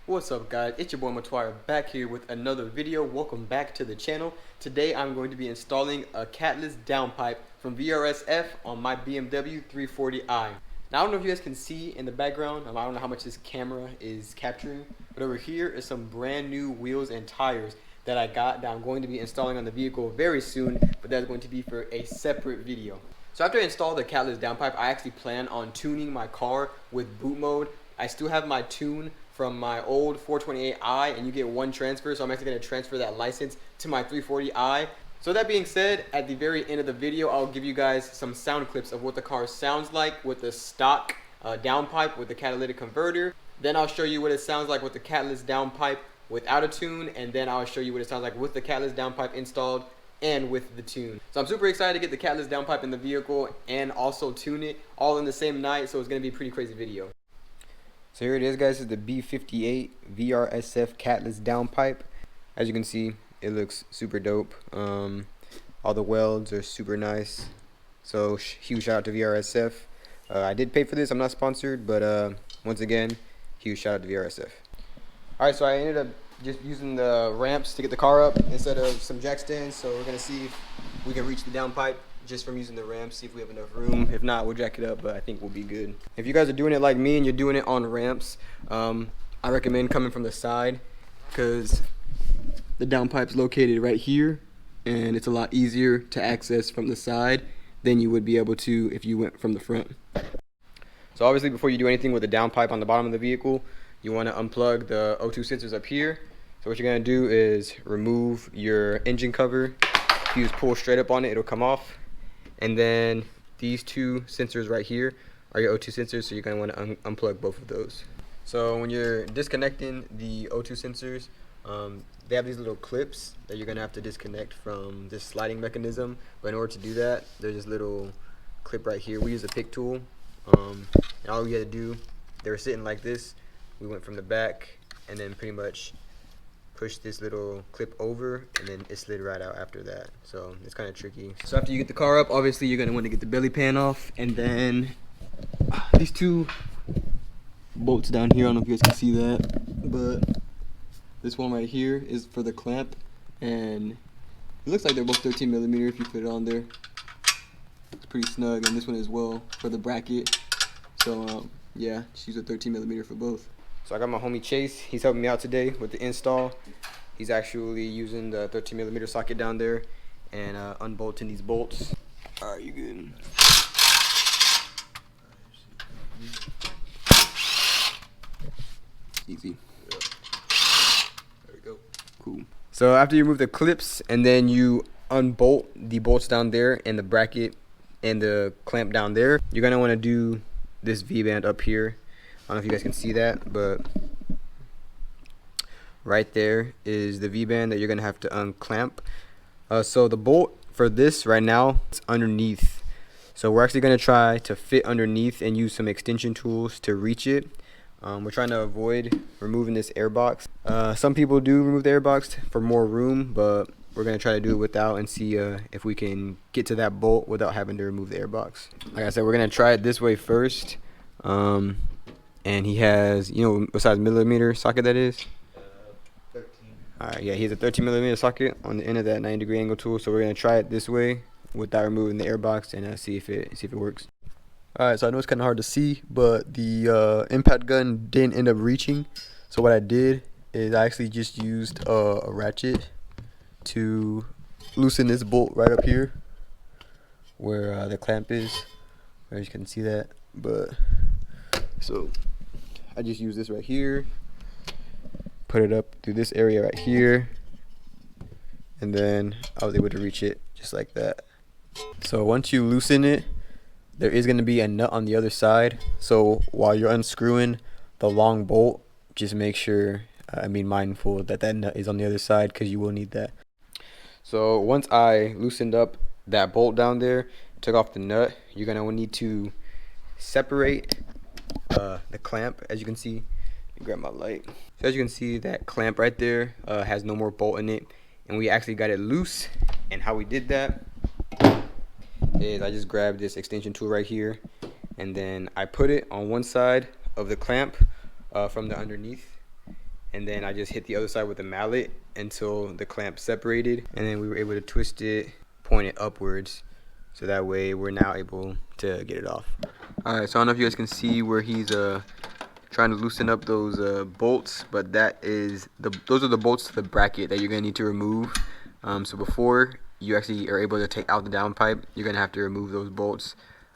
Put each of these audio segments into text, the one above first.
What's up guys, it's your boy Bootmod3 back here with another video. Welcome back to the channel. Today I'm going to be installing a Catless downpipe from VRSF on my BMW 340i. Now I don't know if you guys can see in the background, I don't know how much this camera is capturing, but over here is some brand new wheels and tires that I got that I'm going to be installing on the vehicle very soon, but that's going to be for a separate video. So after I install the Catless downpipe, I actually plan on tuning my car with boot mode. I still have my tune from my old 428i, and you get one transfer, so I'm actually going to transfer that license to my 340i. So that being said, at the very end of the video, I'll give you guys some sound clips of what the car sounds like with the stock downpipe with the catalytic converter. Then I'll show you what it sounds like with the Catless downpipe without a tune, and then I'll show you what it sounds like with the Catless downpipe installed and with the tune. So I'm super excited to get the Catless downpipe in the vehicle and also tune it all in the same night, so it's going to be a pretty crazy video. So here it is guys, this is the B58 VRSF Catless downpipe. As you can see, it looks super dope. All the welds are super nice. So huge shout out to VRSF. I did pay for this, I'm not sponsored, but once again, huge shout out to VRSF. Alright, so I ended up just using the ramps to get the car up instead of some jack stands. So we're gonna see if we can reach the downpipe just from using the ramps, see if we have enough room. If not, we'll jack it up, but I think we'll be good. If you guys are doing it like me and you're doing it on ramps, I recommend coming from the side because the downpipe's located right here and it's a lot easier to access from the side than you would be able to if you went from the front. So obviously before you do anything with the downpipe on the bottom of the vehicle, you want to unplug the O2 sensors up here. So what you're going to do is remove your engine cover. If you just pull straight up on it, it'll come off. And then these two sensors right here are your O2 sensors, so you're going to want to unplug both of those. So when you're disconnecting the O2 sensors, they have these little clips that you're going to have to disconnect from this sliding mechanism. But in order to do that, there's this little clip right here. We use a pick tool, and all we had to do, they were sitting like this. We went from the back and then pretty much pushed this little clip over, and then it slid right out after that. So it's kind of tricky. So after you get the car up, obviously you're going to want to get the belly pan off, and then these two bolts down here, I don't know if you guys can see that, but this one right here is for the clamp, and it looks like they're both 13 millimeter if you put it on there. It's pretty snug, and this one as well for the bracket. So yeah, just use a 13 millimeter for both. So I got my homie Chase, he's helping me out today with the install. He's actually using the 13 millimeter socket down there and unbolting these bolts. Alright, you good? Easy. Yep. There we go. Cool. So after you remove the clips and then you unbolt the bolts down there and the bracket and the clamp down there, you're going to want to do this V-band up here. I don't know if you guys can see that, but right there is the V-band that you're going to have to unclamp. So the bolt for this right now is underneath. So we're actually going to try to fit underneath and use some extension tools to reach it. We're trying to avoid removing this air box. Some people do remove the air box for more room, but we're going to try to do it without and see if we can get to that bolt without having to remove the air box. Like I said, we're going to try it this way first. And he has, you know, what size millimeter socket that is? 13. Alright, yeah, he has a 13 millimeter socket on the end of that 90-degree angle tool. So we're gonna try it this way without removing the air box and see if it works. Alright, so I know it's kind of hard to see, but the impact gun didn't end up reaching. So what I did is I actually just used a ratchet to loosen this bolt right up here where the clamp is. As you can see that, but so I just use this right here, put it up through this area right here, and then I was able to reach it just like that. So once you loosen it, there is going to be a nut on the other side. So while you're unscrewing the long bolt, just make sure, mindful that that nut is on the other side, because you will need that. So once I loosened up that bolt down there, took off the nut, you're going to need to separate the clamp. As you can see, let me grab my light. So as you can see, that clamp right there has no more bolt in it, and we actually got it loose. And how we did that is I just grabbed this extension tool right here, and then I put it on one side of the clamp from the underneath, and then I just hit the other side with a mallet until the clamp separated, and then we were able to twist it, point it upwards, so that way we're now able to get it off. Alright, so I don't know if you guys can see where he's trying to loosen up those bolts, but those are the bolts to the bracket that you're gonna need to remove. So before you actually are able to take out the downpipe, you're gonna have to remove those bolts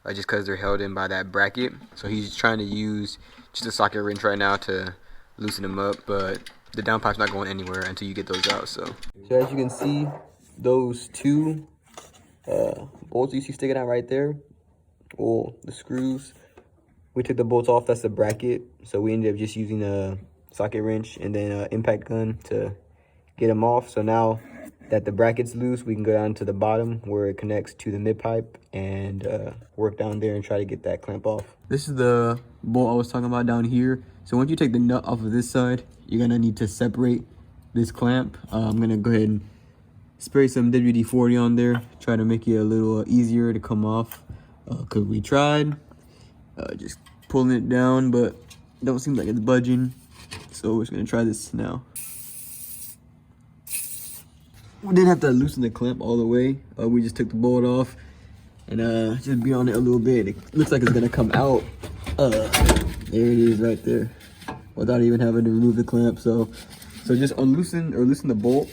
just because they're held in by that bracket. So he's trying to use just a socket wrench right now to loosen them up, but the downpipe's not going anywhere until you get those out. So as you can see, those two bolts you see sticking out right there, well, the screws, we took the bolts off. That's the bracket, so we ended up just using a socket wrench and then an impact gun to get them off. So now that the bracket's loose, we can go down to the bottom where it connects to the mid pipe and work down there and try to get that clamp off. This is the bolt I was talking about down here. So once you take the nut off of this side, you're gonna need to separate this clamp. I'm gonna go ahead and spray some WD-40 on there, try to make it a little easier to come off, because we tried just pulling it down, but it don't seem like it's budging. So we're just gonna try this now. We didn't have to loosen the clamp all the way. We just took the bolt off and just beat on it a little bit. It looks like it's gonna come out. There it is right there, without even having to remove the clamp. So just loosen the bolt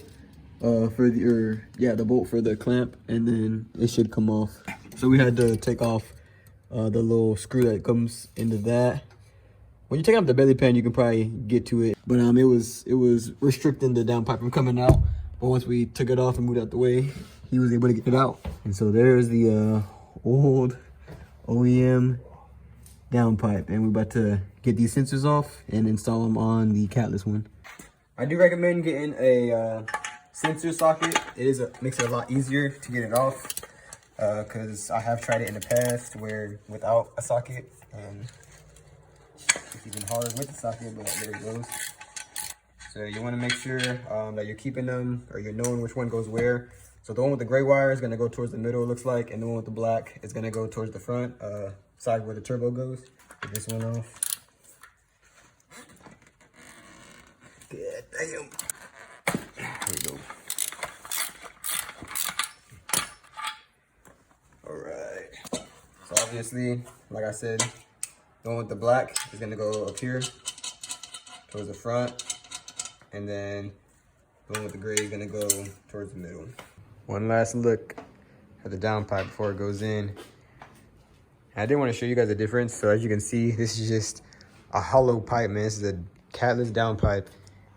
the bolt for the clamp, and then it should come off. So we had to take off the little screw that comes into that. When you take off the belly pan, you can probably get to it, but it was restricting the downpipe from coming out. But once we took it off and moved out the way, he was able to get it out. And so there's the old OEM downpipe, and we're about to get these sensors off and install them on the Catless one. I do recommend getting a sensor socket. Makes it a lot easier to get it off, because I have tried it in the past where without a socket, and it's even harder with the socket, but there it goes. So you want to make sure that you're keeping them, or you're knowing which one goes where. So the one with the gray wire is going to go towards the middle, it looks like, and the one with the black is going to go towards the front side where the turbo goes. Get this one off. Yeah, damn. There we go. Alright. So obviously, like I said, the one with the black is going to go up here towards the front. And then the one with the gray is gonna go towards the middle. One last look at the downpipe before it goes in. I did want to show you guys the difference. So as you can see, this is just a hollow pipe, man. This is a Catless downpipe.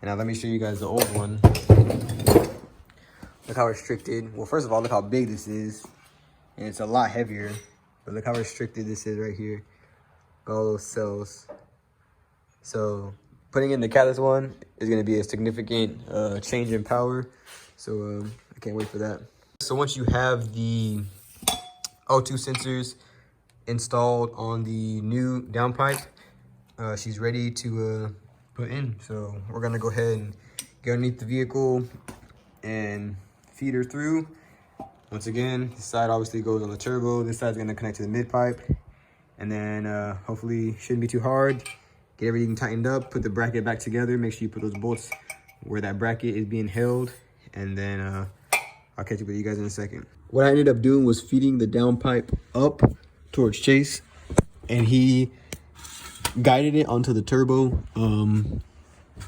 And now let me show you guys the old one. Look how restricted. Well, first of all, look how big this is. And it's a lot heavier. But look how restricted this is right here. All those cells. So putting in the Catless one is going to be a significant change in power. So I can't wait for that. So once you have the O2 sensors installed on the new downpipe, she's ready to put in. So we're going to go ahead and get underneath the vehicle and feed her through. Once again, this side obviously goes on the turbo. This side's going to connect to the mid pipe. And then hopefully shouldn't be too hard. Get everything tightened up, put the bracket back together, make sure you put those bolts where that bracket is being held, and then I'll catch up with you guys in a second. What I ended up doing was feeding the downpipe up towards Chase, and he guided it onto the turbo.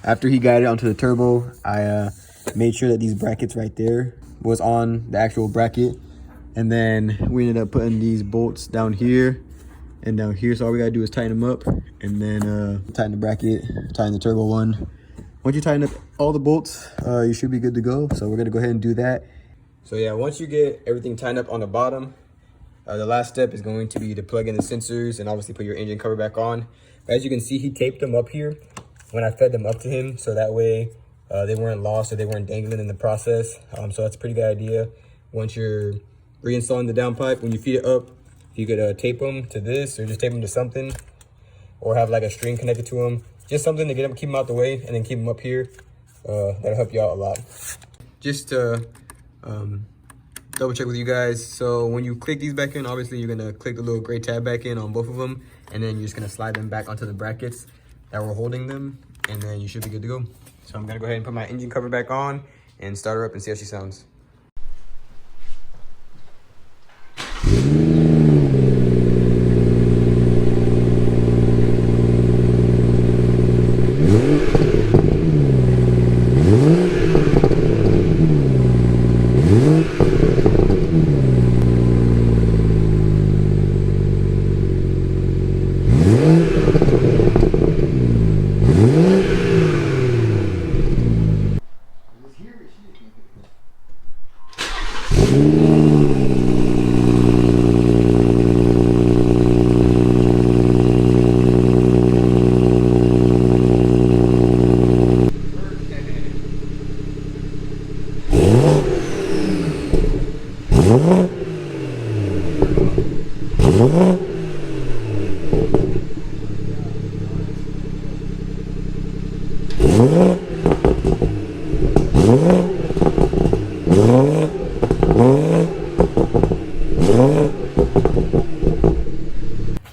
After he guided it onto the turbo, I made sure that these brackets right there was on the actual bracket, and then we ended up putting these bolts down here and down here. So all we gotta do is tighten them up, and then tighten the bracket, tighten the turbo one. Once you tighten up all the bolts, you should be good to go. So we're gonna go ahead and do that. So yeah, once you get everything tightened up on the bottom, the last step is going to be to plug in the sensors and obviously put your engine cover back on. As you can see, he taped them up here when I fed them up to him, so that way they weren't lost or they weren't dangling in the process. So that's a pretty good idea. Once you're reinstalling the downpipe, when you feed it up, you could tape them to this, or just tape them to something, or have like a string connected to them. Just something to get them, keep them out the way, and then keep them up here. That'll help you out a lot. Just to double check with you guys. So when you click these back in, obviously you're gonna click the little gray tab back in on both of them, and then you're just gonna slide them back onto the brackets that were holding them. and then you should be good to go. So I'm gonna go ahead and put my engine cover back on and start her up and see how she sounds.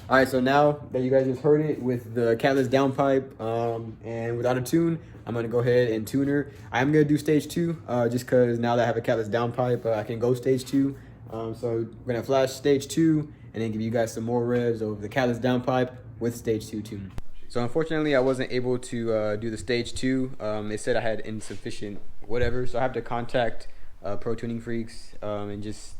Alright, so now that you guys just heard it with the Catless downpipe and without a tune, I'm going to go ahead and tune her. I am going to do stage 2 just because now that I have a Catless downpipe, I can go stage 2. So we're going to flash stage 2 and then give you guys some more revs of the Catless downpipe with stage 2 tune. So unfortunately, I wasn't able to do the stage 2. They said I had insufficient whatever, so I have to contact Pro Tuning Freaks and just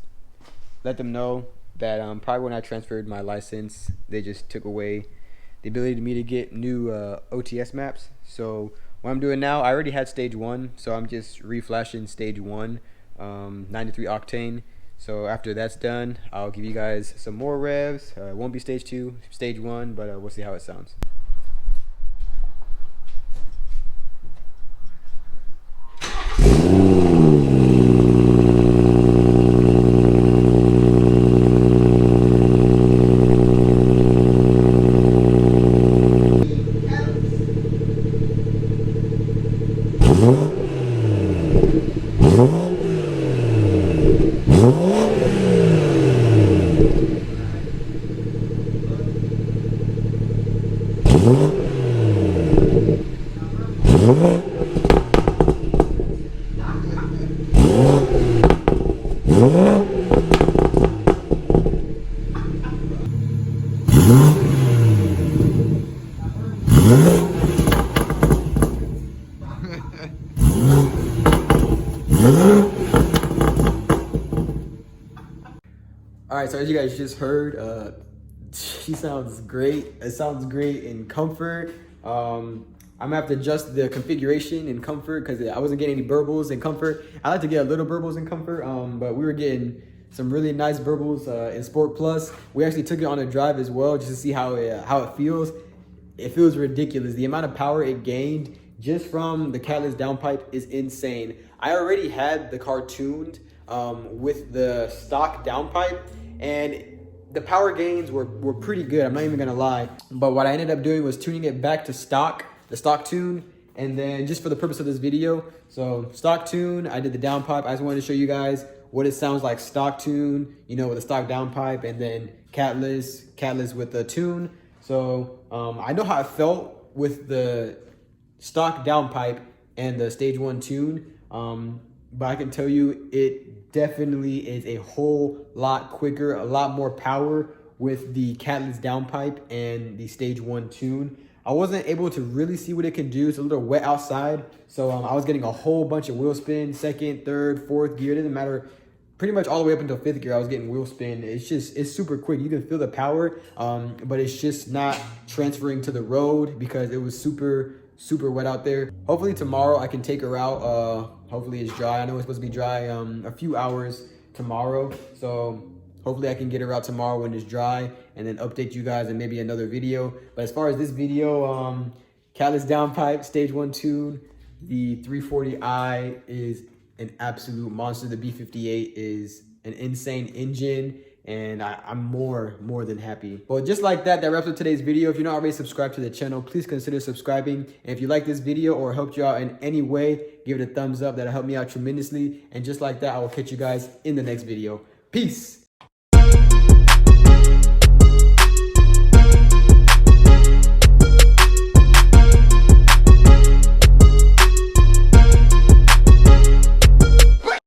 let them know that probably when I transferred my license, they just took away the ability to me to get new OTS maps. So what I'm doing now, I already had stage 1, so I'm just reflashing stage 1, 93 Octane. So after that's done, I'll give you guys some more revs. It won't be stage 2, stage 1, but we'll see how it sounds. Alright, so as you guys just heard, she sounds great. It sounds great in comfort. I'm gonna have to adjust the configuration in comfort because I wasn't getting any burbles in comfort. I like to get a little burbles in comfort, but we were getting some really nice burbles in Sport Plus. We actually took it on a drive as well just to see how it feels. It feels ridiculous. The amount of power it gained just from the Catless downpipe is insane. I already had the car tuned with the stock downpipe, and the power gains were pretty good. I'm not even gonna lie. But what I ended up doing was tuning it back to stock, the stock tune, and then just for the purpose of this video, so stock tune, I did the downpipe. I just wanted to show you guys what it sounds like stock tune, you know, with a stock downpipe, and then Catless with the tune. So I know how it felt with the stock downpipe and the stage 1 tune, but I can tell you it definitely is a whole lot quicker, a lot more power with the Catless downpipe and the stage 1 tune. I wasn't able to really see what it can do. It's a little wet outside, so I was getting a whole bunch of wheel spin, 2nd, 3rd, 4th gear. It didn't matter. Pretty much all the way up until 5th gear, I was getting wheel spin. It's super quick. You can feel the power, but it's just not transferring to the road because it was super wet out there. Hopefully tomorrow I can take her out. Hopefully it's dry. I know it's supposed to be dry a few hours tomorrow, so hopefully I can get her out tomorrow when it's dry and then update you guys in maybe another video. But as far as this video, Catless downpipe, stage 1 tune, the 340i is an absolute monster. The B58 is an insane engine, and I'm more than happy. Well, just like that wraps up today's video. If you're not already subscribed to the channel, please consider subscribing. And if you like this video or helped you out in any way, give it a thumbs up. That'll help me out tremendously. And just like that, I will catch you guys in the next video. Peace.